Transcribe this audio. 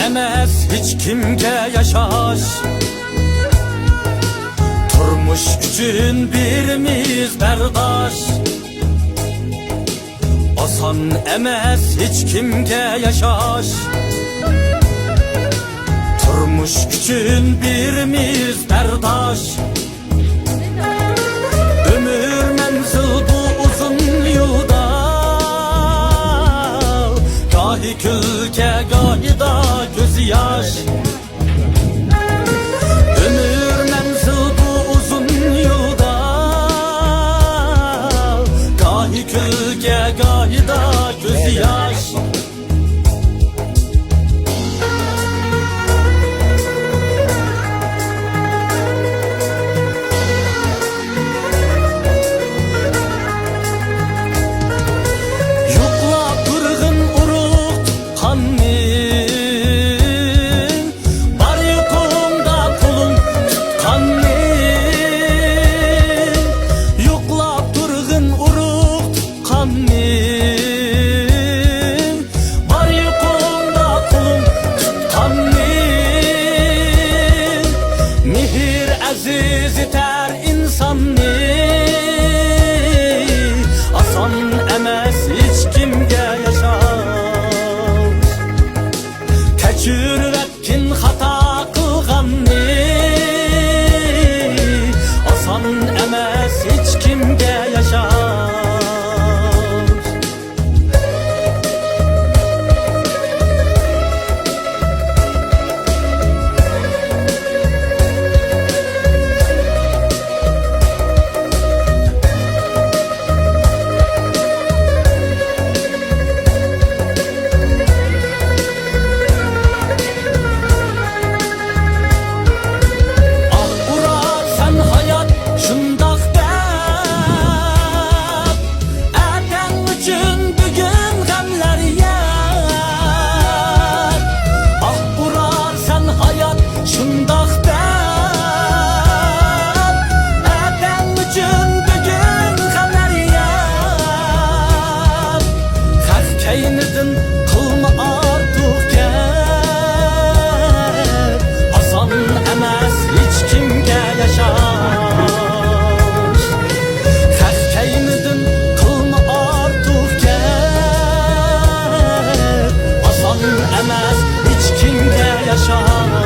emas hiç kimge yaşaş. Turmuş üçün birimiz berdaş. Asan emas hiç kimge yaşaş. Turmuş üçün birimiz berdaş. Ömür menzil bu uzun yolda, gahi külke gahi da gözü yaş. Ömür menzil bu uzun yolda, gahi külke gahi da gözü yaş. Aziz iter insanni, asan emas hiç kimge yaşar. Kechir etkin hata kılganni, asan emas hiç kimge yaşar. Kılma artık gel, asan emas hiç kimge yaşar. Xəstəynidin kılma artık gel, asan emas hiç kimge yaşar.